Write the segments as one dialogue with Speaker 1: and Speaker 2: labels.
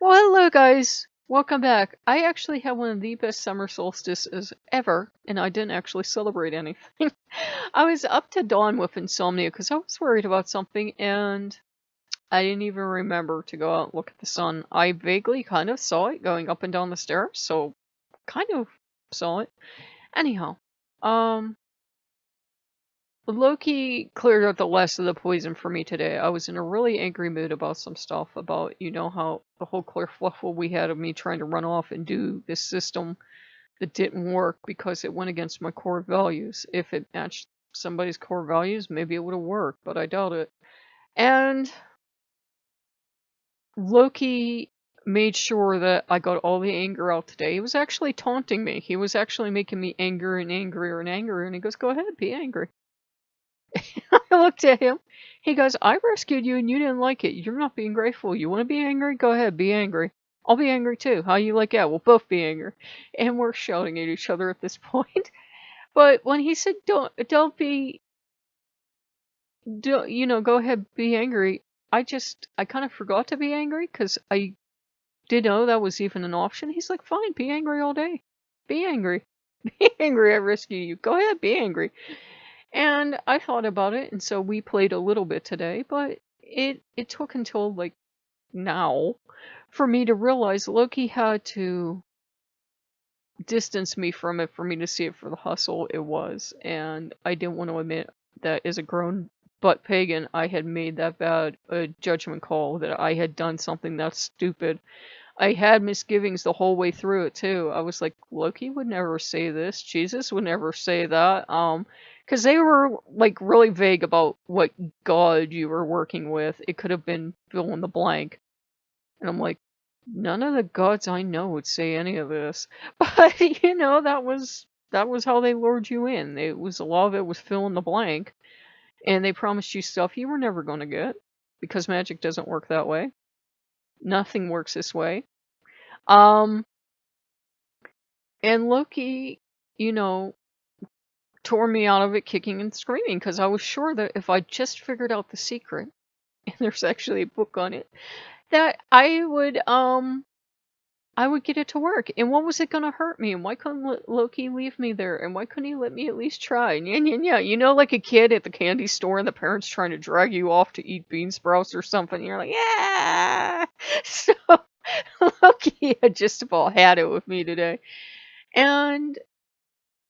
Speaker 1: Well, hello guys. Welcome back. I actually had one of the best summer solstices ever, and I didn't actually celebrate anything. I was up to dawn with insomnia because I was worried about something, and I didn't even remember to go out and look at the sun. I vaguely kind of saw it going up and down the stairs, so kind of saw it. Anyhow, um, Loki cleared out the last of the poison for me today. I was in a really angry mood about some stuff about, how the whole kerfluffle we had of me trying to run off and do this system that didn't work because it went against my core values. If it matched somebody's core values, maybe it would have worked, but I doubt it. And Loki made sure that I got all the anger out today. He was actually taunting me. He was actually making me angrier and angrier and angrier, and he goes, "Go ahead, be angry." I looked at him. He goes, "I rescued you and you didn't like it. You're not being grateful. You want to be angry? Go ahead, be angry. I'll be angry too. How you like that? We'll both be angry." And we're shouting at each other at this point. But when he said, "Don't be, go ahead, be angry," I kind of forgot to be angry because I didn't know that was even an option. He's like, "Fine, be angry all day. Be angry. Be angry. I rescued you. Go ahead, be angry." And I thought about it, and so we played a little bit today, but it took until like now for me to realize Loki had to distance me from it for me to see it for the hustle it was, and I didn't want to admit that as a grown butt pagan I had made that bad a judgment call, that I had done something that's stupid. I had misgivings the whole way through it too. I was like, Loki would never say this. Jesus would never say that. Because they were like really vague about what god you were working with. It could have been fill in the blank. And I'm like, none of the gods I know would say any of this. But that was how they lured you in. It was a lot of it was fill in the blank, and they promised you stuff you were never going to get because magic doesn't work that way. Nothing works this way. Um, and Loki, you know, tore me out of it kicking and screaming because I was sure that if I just figured out the secret, and there's actually a book on it, that I would get it to work. And what was it gonna hurt me? And why couldn't Loki leave me there? And why couldn't he let me at least try? And yeah. Like a kid at the candy store and the parents trying to drag you off to eat bean sprouts or something. And you're like, yeah. So Loki had just about had it with me today. And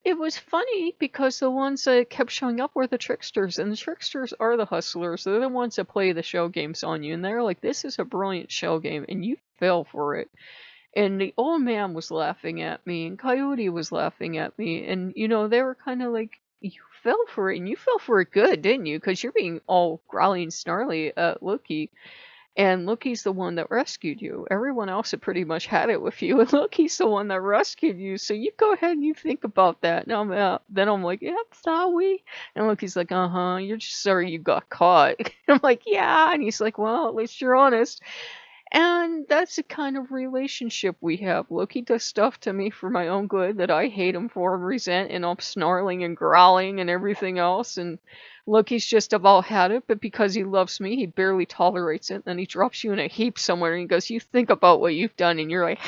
Speaker 1: it was funny because the ones that kept showing up were the tricksters, and the tricksters are the hustlers. They're the ones that play the shell games on you, and they're like, "This is a brilliant shell game," and you fell for it. And the old man was laughing at me, and Coyote was laughing at me, and they were kind of like, "You fell for it, and you fell for it good, didn't you? Because you're being all growly and snarly at Loki." And Loki's the one that rescued you. Everyone else had pretty much had it with you, and Loki's the one that rescued you. So you go ahead and you think about that. Now then I'm like, yeah, sorry. And Loki's like, you're just sorry you got caught. And I'm like, yeah. And he's like, well, at least you're honest. And that's the kind of relationship we have. Loki does stuff to me for my own good that I hate him for and resent, and I'm snarling and growling and everything else. And Loki's just about had it, but because he loves me, he barely tolerates it. And then he drops you in a heap somewhere and he goes, "You think about what you've done," and you're like,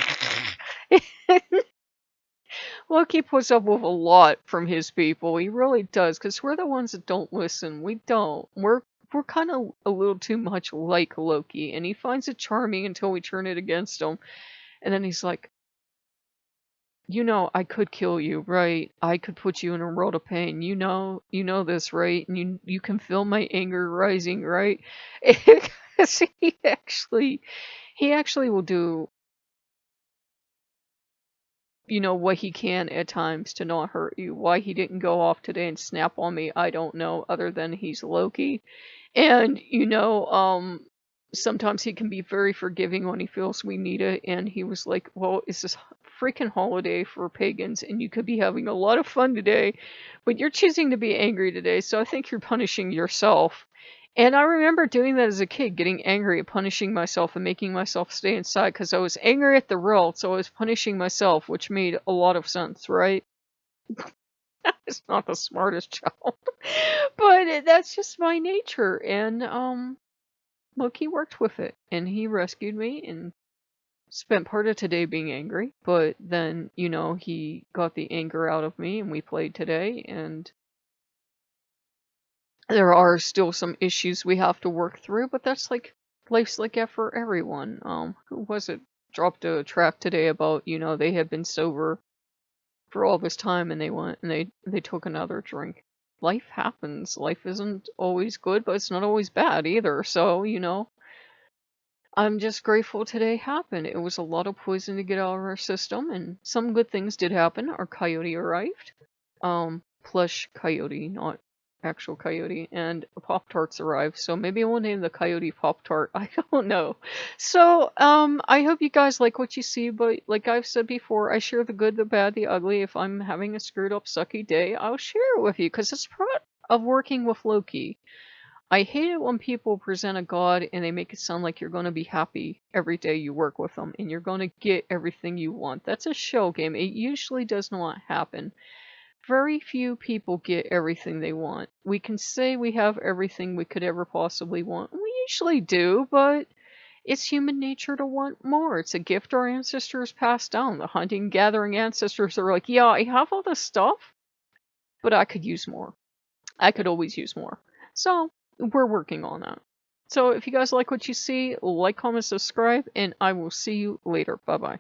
Speaker 1: Loki puts up with a lot from his people. He really does, because we're the ones that don't listen. We don't. We're kind of a little too much like Loki, and he finds it charming until we turn it against him. And then he's like, I could kill you, right? I could put you in a world of pain. You know this, right? And you can feel my anger rising, right? Because he actually will do, what he can at times to not hurt you. Why he didn't go off today and snap on me, I don't know, other than he's Loki. And, sometimes he can be very forgiving when he feels we need it. And he was like, well, it's this freaking holiday for pagans, and you could be having a lot of fun today, but you're choosing to be angry today, so I think you're punishing yourself. And I remember doing that as a kid, getting angry at punishing myself and making myself stay inside because I was angry at the world, so I was punishing myself, which made a lot of sense, right? It's not the smartest child, but that's just my nature. And Loki worked with it, and he rescued me, and spent part of today being angry, but then, you know, he got the anger out of me and we played today, and there are still some issues we have to work through, but that's like life's like that for everyone. Who was it? Dropped a track today about, you know, they had been sober for all this time and they went and they took another drink. Life happens. Life isn't always good, but it's not always bad either. So, you know, I'm just grateful today happened. It was a lot of poison to get out of our system, and some good things did happen. Our coyote arrived. Plush coyote, not actual coyote, and Pop Tarts arrived. So maybe we'll name the coyote Pop Tart. I don't know. So, I hope you guys like what you see, but like I've said before, I share the good, the bad, the ugly. If I'm having a screwed up, sucky day, I'll share it with you because it's part of working with Loki. I hate it when people present a god and they make it sound like you're going to be happy every day you work with them and you're going to get everything you want. That's a shell game. It usually does not happen. Very few people get everything they want. We can say we have everything we could ever possibly want. We usually do, but it's human nature to want more. It's a gift our ancestors passed down. The hunting, gathering ancestors are like, yeah, I have all this stuff, but I could use more. I could always use more. So, we're working on that. So if you guys like what you see, like, comment, subscribe, and I will see you later. Bye-bye.